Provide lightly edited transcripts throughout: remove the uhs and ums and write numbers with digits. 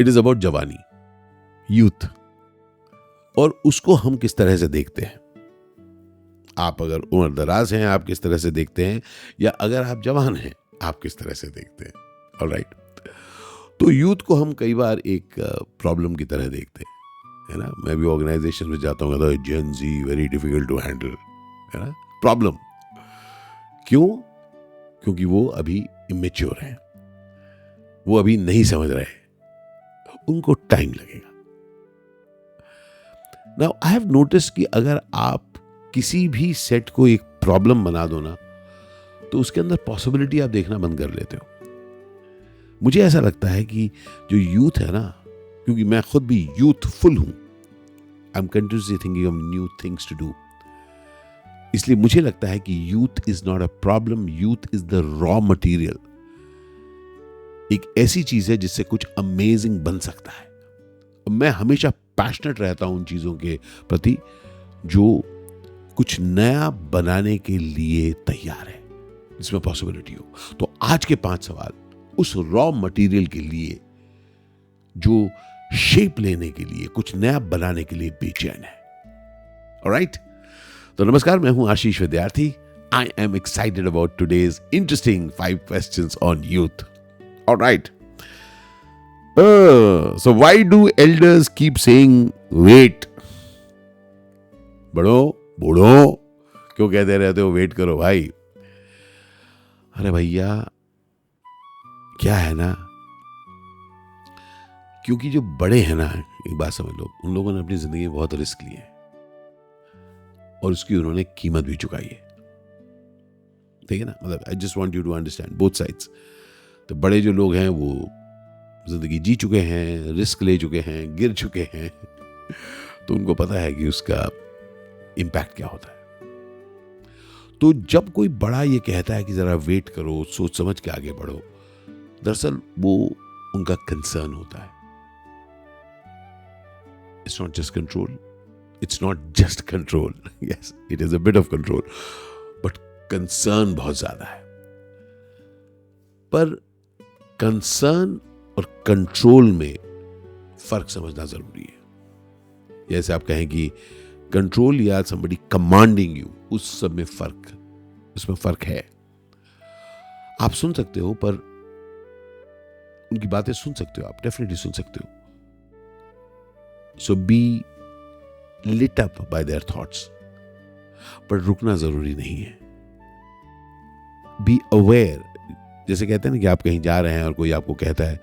It is about जवानी, youth, और उसको हम किस तरह से देखते हैं। आप अगर उम्र दराज हैं, आप किस तरह से देखते हैं, या अगर आप जवान हैं, आप किस तरह से देखते हैं। ऑलराइट, तो यूथ को हम कई बार एक प्रॉब्लम की तरह देखते हैं, है ना। मैं भी ऑर्गेनाइजेशन में जाता हूँ, कहता हूँ जेन जी वेरी डिफिकल्ट टू हैंडल, है ना। प्रॉब्लम क्यों? क्योंकि वो अभी इमेच्योर हैं, वो अभी नहीं समझ रहे, उनको टाइम लगेगा। नाउ आई हैव नोटिस कि अगर आप किसी भी सेट को एक प्रॉब्लम बना दो ना, तो उसके अंदर पॉसिबिलिटी आप देखना बंद कर लेते हो। मुझे ऐसा लगता है कि जो यूथ है ना, क्योंकि मैं खुद भी यूथफुल हूं, I am continuously thinking of new things to do, इसलिए मुझे लगता है कि youth is not a problem, youth is the raw material. एक ऐसी चीज है जिससे कुछ अमेजिंग बन सकता है। मैं हमेशा पैशनेट रहता हूं उन चीजों के प्रति जो कुछ नया बनाने के लिए तैयार है, जिसमें पॉसिबिलिटी हो। तो आज के 5 सवाल उस रॉ मटेरियल के लिए जो शेप लेने के लिए, कुछ नया बनाने के लिए बेचैन है। ऑलराइट, तो नमस्कार, मैं हूं आशीष विद्यार्थी। I am excited about today's interesting 5 questions on youth. Alright, so why do elders keep saying wait? बड़ो बूढ़ो क्यों कहते रहते हो वेट करो भाई? अरे भैया, क्या है ना, क्योंकि जो बड़े हैं ना, एक बात समझ लो, उन लोगों ने अपनी जिंदगी में बहुत रिस्क लिए और उसकी उन्होंने कीमत भी चुकाई है। ठीक है ना, मतलब I just want you to understand both sides. तो बड़े जो लोग हैं वो जिंदगी जी चुके हैं, रिस्क ले चुके हैं, गिर चुके हैं, तो उनको पता है कि उसका इम्पैक्ट क्या होता है। तो जब कोई बड़ा ये कहता है कि जरा वेट करो, सोच समझ के आगे बढ़ो, दरअसल वो उनका कंसर्न होता है। It's not just control, it's not just control, yes it is a bit of control, but concern बहुत ज्यादा है। पर कंसर्न और कंट्रोल में फर्क समझना जरूरी है। जैसे आप कहें कि कंट्रोल या somebody कमांडिंग यू, उस सब में उसमें फर्क है। आप सुन सकते हो, पर उनकी बातें सुन सकते हो, आप डेफिनेटली सुन सकते हो। So be lit up by their thoughts, पर रुकना जरूरी नहीं है। बी अवेयर, जैसे कहते हैं ना कि आप कहीं जा रहे हैं और कोई आपको कहता है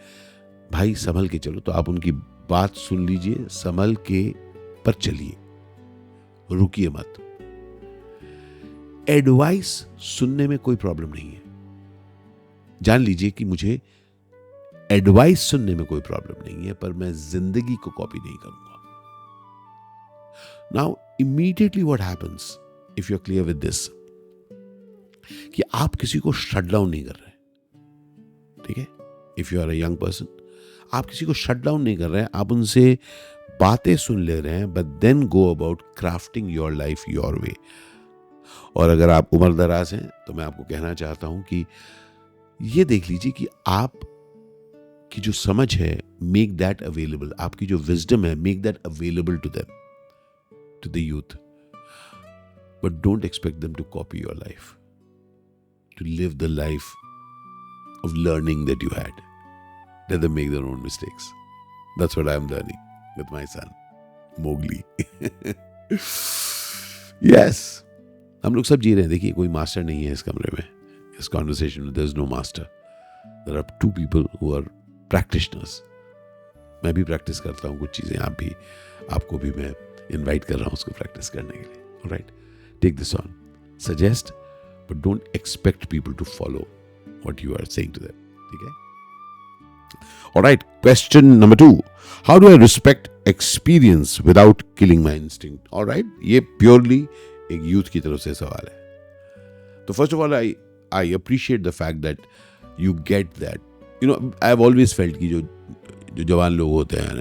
भाई संभल के चलो, तो आप उनकी बात सुन लीजिए, संभल के पर चलिए, रुकिए मत। एडवाइस सुनने में कोई प्रॉब्लम नहीं है। जान लीजिए कि मुझे एडवाइस सुनने में कोई प्रॉब्लम नहीं है, पर मैं जिंदगी को कॉपी नहीं करूंगा। Now immediately what happens if you are clear with this, कि आप किसी को शट डाउन नहीं कर रहे, ठीक है। If you are a young person, आप किसी को शट डाउन नहीं कर रहे हैं, आप उनसे बातें सुन ले रहे हैं, but then go about crafting your life your way. और अगर आप उम्र दराज हैं, तो मैं आपको कहना चाहता हूं कि ये देख लीजिए कि आप की जो समझ है, मेक दैट अवेलेबल, आपकी जो विजडम है, make that available to them, to the youth, but don't expect them to copy your life, to live the life of learning that you had. Let them make their own mistakes. That's what I'm learning with my son, Mowgli. Yes. हम लोग सब जी रहे हैं। देखिए, कोई master नहीं है इस कमरे में, इस कॉन्वर्सेशन में। There is no master. There are 2 people who are practitioners. मैं भी प्रैक्टिस करता हूँ कुछ चीज़ें, आप भी, आपको भी मैं इनवाइट कर रहा हूँ उसको प्रैक्टिस करने के लिए। Alright? Take this on. Suggest, but don't expect people to follow what you are saying to them. Okay? All right. Question number 2. How do I respect experience without killing my instinct? All right. ये purely एक youth की तरफ से सवाल है। तो first of all, I appreciate the fact that you get that. You know, I've always felt कि जो जवान लोग होते हैं,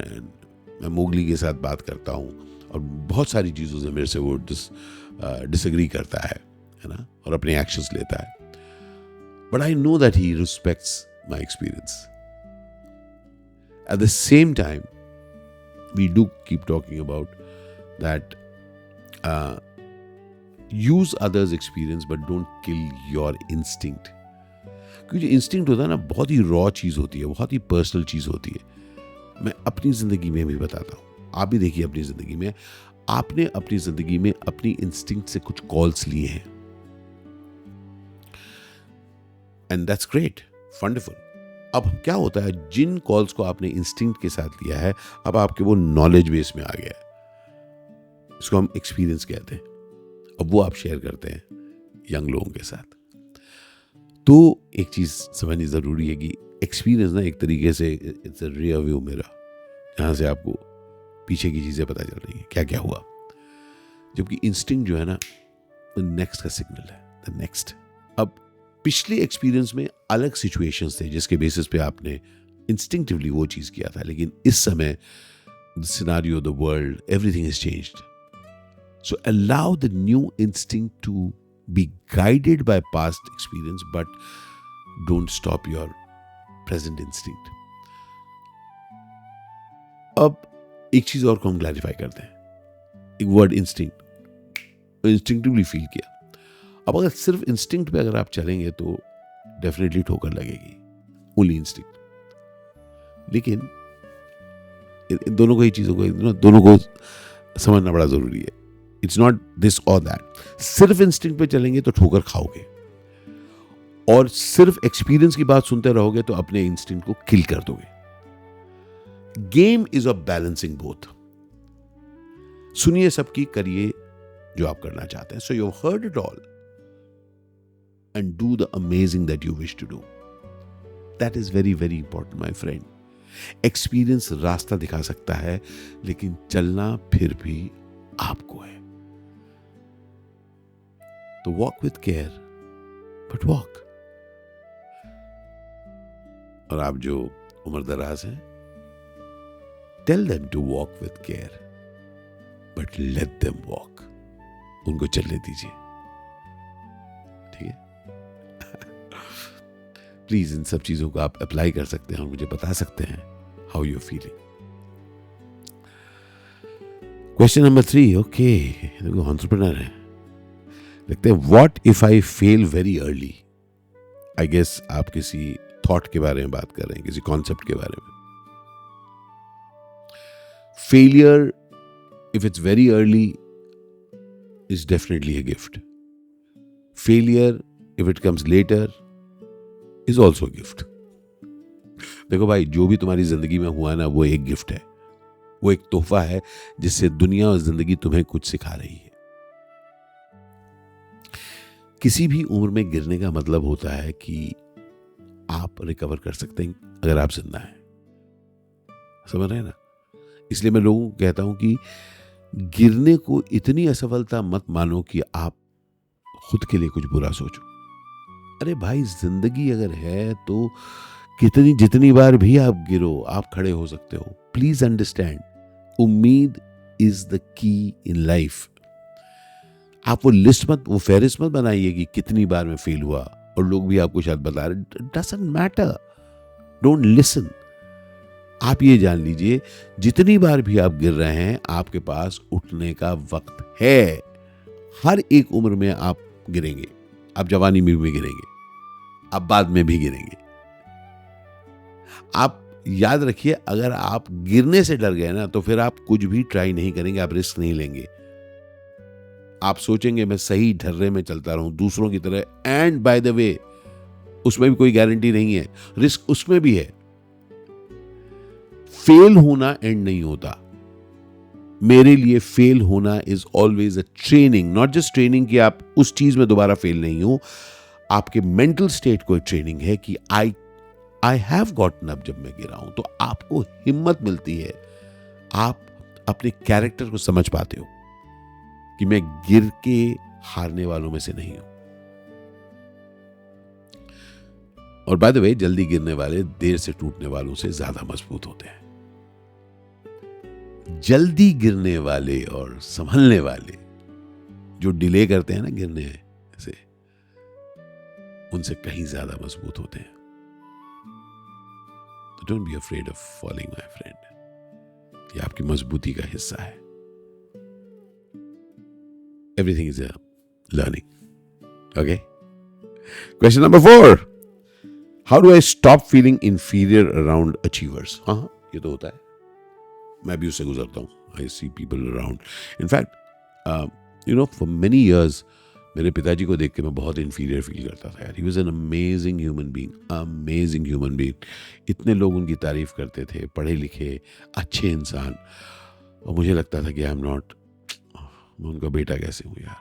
मैं मोगली के साथ बात करता हूँ और बहुत सारी चीज़ों से मेरे से वो डिसएग्री करता है ना, और अपने एक्शंस लेता है। But I know that he respects my experience. At the same time, we do keep talking about that use others' experience but don't kill your instinct. क्योंकि जो इंस्टिंक्ट होता है ना, बहुत ही रॉ चीज़ होती है, बहुत ही पर्सनल चीज़ होती है। मैं अपनी ज़िंदगी में भी बताता हूँ, आप भी देखिए अपनी ज़िंदगी में, आपने अपनी ज़िंदगी में अपनी इंस्टिंक्ट से कुछ कॉल्स लिए हैं, एंड दैट्स ग्रेट, वंडरफुल। अब क्या होता है, जिन कॉल्स को आपने इंस्टिंक्ट के साथ लिया है, अब आपके वो नॉलेज बेस में आ गया है, इसको हम एक्सपीरियंस कहते हैं। अब वो आप शेयर करते हैं यंग लोगों के साथ। तो एक चीज़ समझनी ज़रूरी है कि एक्सपीरियंस ना एक तरीके से it's a rear view mirror, जहाँ से आपको पीछे की चीज़ें पता चल रही हैं, क्या क्या हुआ। जबकि इंस्टिंक्ट जो है ना, नेक्स्ट का सिग्नल है, द नेक्स्ट। अब पिछले एक्सपीरियंस में अलग सिचुएशंस थे जिसके बेसिस पे आपने इंस्टिंक्टिवली वो चीज़ किया था, लेकिन इस समय the scenario, the world, everything is changed. So allow the new instinct to be guided by past experience, but don't stop your present instinct. अब एक चीज और को हम क्लैरिफाई करते हैं, एक वर्ड इंस्टिंक्ट, इंस्टिंक्टिवली फील किया। अब अगर सिर्फ इंस्टिंक्ट पे अगर आप चलेंगे तो डेफिनेटली ठोकर लगेगी, ओनली इंस्टिंक्ट। लेकिन इन दोनों को ही चीजों को, दोनों को समझना बड़ा जरूरी है। इट्स नॉट दिस और दैट। सिर्फ इंस्टिंक्ट पे चलेंगे तो ठोकर खाओगे, और सिर्फ एक्सपीरियंस की बात सुनते रहोगे तो अपने इंस्टिंक्ट को किल कर दोगे। Game is of balancing both. सुनिए सबकी, करिए जो आप करना चाहते हैं। So you heard it all and do the amazing that you wish to do. That is very very important my friend. Experience रास्ता दिखा सकता है, लेकिन चलना फिर भी आपको है। तो walk with care, but walk. और आप जो उम्र दराज हैं, tell them to walk with care, but let them walk. उनको चलने दीजिए, ठीक है। प्लीज इन सब चीजों को आप अप्लाई कर सकते हैं और मुझे बता सकते हैं how you feeling. Question number 3, okay, entrepreneur है, लिखते हैं what if I fail very early. I guess आप किसी थॉट के बारे में बात कर रहे हैं, किसी कॉन्सेप्ट के बारे में। Failure if it's very early is definitely a gift. Failure if it comes later is also gift. देखो भाई, जो भी तुम्हारी जिंदगी में हुआ ना, वो एक गिफ्ट है, वो एक तोहफा है जिससे दुनिया और जिंदगी तुम्हें कुछ सिखा रही है। किसी भी उम्र में गिरने का मतलब होता है कि आप रिकवर कर सकते हैं अगर आप जिंदा हैं। समझ रहे हैं ना? इसलिए मैं लोगों को कहता हूं कि गिरने को इतनी असफलता मत मानो कि आप खुद के लिए कुछ बुरा सोचो। अरे भाई, जिंदगी अगर है तो जितनी बार भी आप गिरो, आप खड़े हो सकते हो। प्लीज अंडरस्टैंड, उम्मीद is the key in life. आप वो लिस्ट मत, वो फहरिस्त मत बनाइए कि कितनी बार में फेल हुआ और लोग भी आपको शायद बता रहे। Doesn't matter, don't listen. आप ये जान लीजिए, जितनी बार भी आप गिर रहे हैं, आपके पास उठने का वक्त है। हर एक उम्र में आप गिरेंगे, आप जवानी में भी गिरेंगे, आप बाद में भी गिरेंगे। आप याद रखिए, अगर आप गिरने से डर गए ना, तो फिर आप कुछ भी ट्राई नहीं करेंगे, आप रिस्क नहीं लेंगे। आप सोचेंगे मैं सही ढर्रे में चलता रहूं दूसरों की तरह, एंड बाय द वे उसमें भी कोई गारंटी नहीं है, रिस्क उसमें भी है। फेल होना एंड नहीं होता। मेरे लिए फेल होना is always a training, not just training कि आप उस चीज में दोबारा फेल नहीं हो, आपके मेंटल स्टेट को एक ट्रेनिंग है कि आई हैव गॉटन अप। जब मैं गिरा हूं तो आपको हिम्मत मिलती है, आप अपने कैरेक्टर को समझ पाते हो कि मैं गिर के हारने वालों में से नहीं हूं। और बाय द वे, जल्दी गिरने वाले देर से टूटने वालों से ज्यादा मजबूत होते हैं। जल्दी गिरने वाले और संभलने वाले जो डिले करते हैं ना गिरने से, उनसे कहीं ज्यादा मजबूत होते हैं। तो don't be afraid of falling my friend. ये आपकी मजबूती का हिस्सा है। Everything is a learning. Okay, question number 4, how do I stop feeling inferior around achievers? हाँ, ये तो होता है, मैं भी उससे गुजरता हूँ। I see people around, in fact for many years मेरे पिताजी को देख के मैं बहुत इंफीरियर फील करता था यार। He was an amazing human being, amazing human being. इतने लोग उनकी तारीफ करते थे, पढ़े लिखे अच्छे इंसान, और मुझे लगता था कि आई एम नॉट, मैं उनका बेटा कैसे हूँ यार।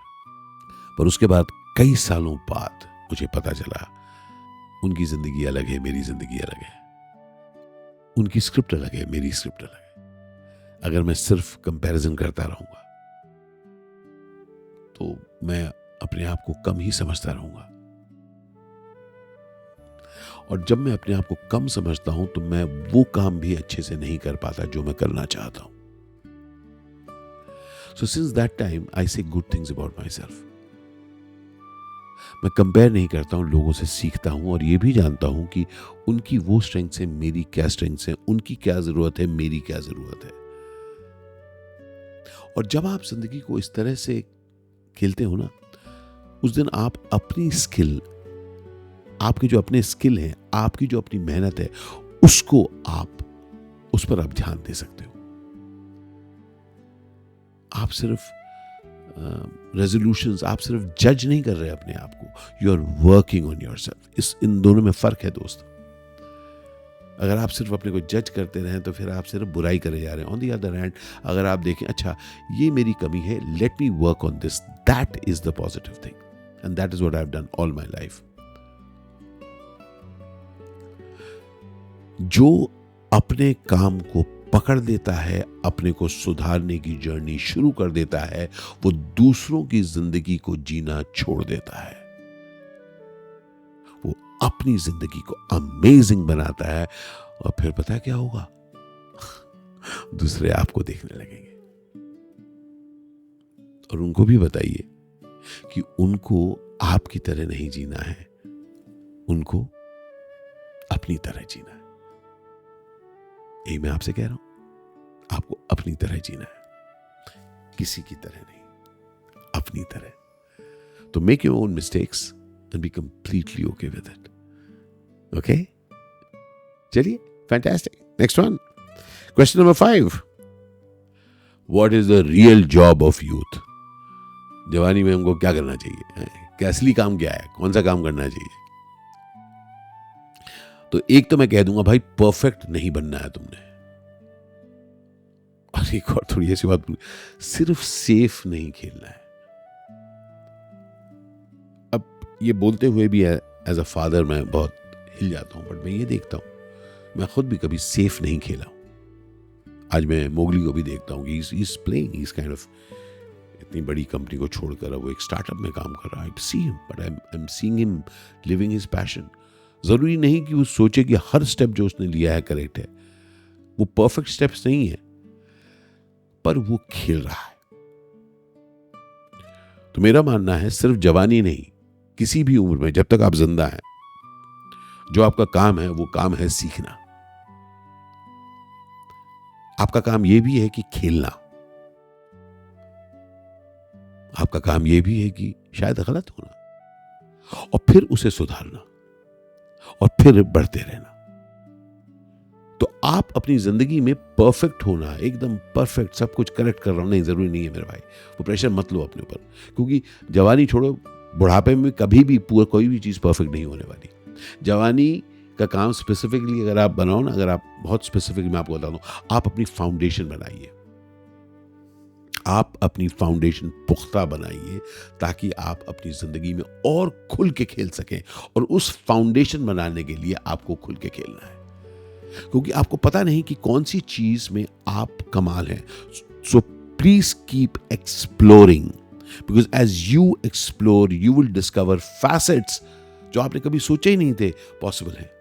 पर उसके बाद कई सालों बाद मुझे पता चला उनकी जिंदगी अलग है, मेरी जिंदगी अलग है। उनकी स्क्रिप्ट अलग है, मेरी स्क्रिप्ट अलग है। अगर मैं सिर्फ कंपैरिजन करता रहूंगा तो मैं अपने आप को कम ही समझता रहूंगा, और जब मैं अपने आप को कम समझता हूं तो मैं वो काम भी अच्छे से नहीं कर पाता जो मैं करना चाहता हूं। So since that time I say good things about myself. मैं कंपेयर नहीं करता हूं, लोगों से सीखता हूं, और ये भी जानता हूं कि उनकी वो स्ट्रेंथ्स है, मेरी क्या स्ट्रेंथ्स है, उनकी क्या जरूरत है, मेरी क्या जरूरत है। और जब आप जिंदगी को इस तरह से खेलते हो ना, उस दिन आप अपनी स्किल, आपके जो अपने स्किल हैं, आपकी जो अपनी मेहनत है, उसको आप, उस पर आप ध्यान दे सकते हो। आप सिर्फ रेजोल्यूशंस, आप सिर्फ जज नहीं कर रहे अपने आप को, you are working on yourself. इन दोनों में फर्क है दोस्त। अगर आप सिर्फ अपने को जज करते रहें तो फिर आप सिर्फ बुराई करे जा रहे हैं। ऑन द अदर हैंड, अगर आप देखें, अच्छा ये मेरी कमी है, let me work on this, that is the positive thing, and that is what I have done all my life. जो अपने काम को पकड़ देता है, अपने को सुधारने की जर्नी शुरू कर देता है, वो दूसरों की जिंदगी को जीना छोड़ देता है। वो अपनी जिंदगी को अमेजिंग बनाता है, और फिर पता है क्या होगा? दूसरे आपको देखने लगेंगे, और उनको भी बताइए कि उनको आपकी तरह नहीं जीना है, उनको अपनी तरह जीना है। यही मैं आपसे कह रहा हूं, आपको अपनी तरह जीना है, किसी की तरह नहीं, अपनी तरह। तो make your own mistakes and be completely okay with it. Okay, चलिए, fantastic. Next one, question number 5, what is the real job of youth? जवानी में हमको क्या करना चाहिए? क्या असली काम क्या है? कौन सा काम करना चाहिए? तो एक तो मैं कह दूंगा, भाई परफेक्ट नहीं बनना है तुमने। और एक और थोड़ी ऐसी बात, सिर्फ सेफ नहीं खेलना है। अब ये बोलते हुए भी एज अ फादर मैं बहुत हिल जाता हूं, बट मैं ये देखता हूं, मैं खुद भी कभी सेफ नहीं खेला हूं। आज मैं मोगली को भी देखता हूं कि he is playing, he is kind of, इतनी बड़ी कंपनी को छोड़कर अब वो एक स्टार्टअप में काम कर रहा है। I see him, but I am seeing him living his passion. जरूरी नहीं कि वो सोचे कि हर स्टेप जो उसने लिया है करेक्ट है, वो परफेक्ट स्टेप्स नहीं है, पर वो खेल रहा है। तो मेरा मानना है, सिर्फ जवानी नहीं, किसी भी उम्र में जब तक आप जिंदा हैं, जो आपका काम है वो काम है सीखना। आपका काम यह भी है कि खेलना, आपका काम यह भी है कि शायद गलत होना, और फिर उसे सुधारना, और फिर बढ़ते रहना। तो आप अपनी जिंदगी में परफेक्ट होना, एकदम परफेक्ट, सब कुछ करेक्ट कर रहा हूं, नहीं, जरूरी नहीं है मेरे भाई। वो प्रेशर मत लो अपने ऊपर, क्योंकि जवानी छोड़ो, बुढ़ापे में कभी भी पूरा कोई भी चीज परफेक्ट नहीं होने वाली। जवानी का काम स्पेसिफिकली अगर आप बनाओ ना, अगर आप बहुत स्पेसिफिक, मैं आपको बता दूं, आप अपनी फाउंडेशन बनाइए, आप अपनी फाउंडेशन पुख्ता बनाइए, ताकि आप अपनी जिंदगी में और खुल के खेल सकें। और उस फाउंडेशन बनाने के लिए आपको खुल के खेलना है, क्योंकि आपको पता नहीं कि कौन सी चीज में आप कमाल हैं। So please keep exploring, because as you explore you will discover facets जो आपने कभी सोचे ही नहीं थे पॉसिबल है।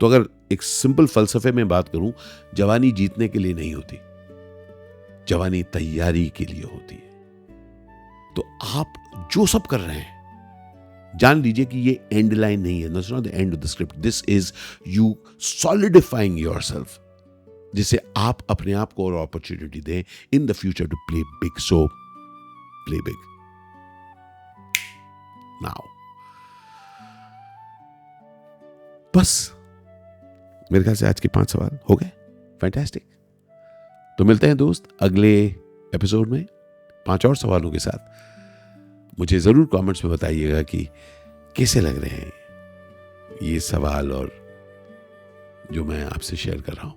तो अगर एक सिंपल फलसफे में बात करूं, जवानी जीतने के लिए नहीं होती, जवानी तैयारी के लिए होती है। तो आप जो सब कर रहे हैं जान लीजिए कि ये एंड लाइन नहीं है, not the end of the script, this is you solidifying yourself, जिससे आप अपने आप को और अपॉर्चुनिटी दें in the future to play big. So play big now. बस मेरे ख्याल से आज के 5 सवाल हो गए. फैंटास्टिक. तो मिलते हैं दोस्त अगले एपिसोड में 5 और सवालों के साथ. मुझे जरूर कमेंट्स में बताइएगा कि कैसे लग रहे हैं ये सवाल और जो मैं आपसे शेयर कर रहा हूं.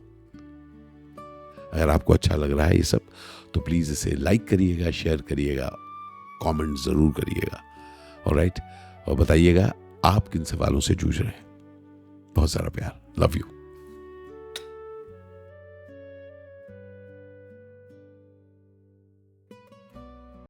अगर आपको अच्छा लग रहा है ये सब तो प्लीज इसे लाइक करिएगा, शेयर करिएगा, कमेंट जरूर करिएगा. ऑलराइट. और बताइएगा आप किन सवालों से जूझ रहे हैं. बहुत सारा प्यार. Love you.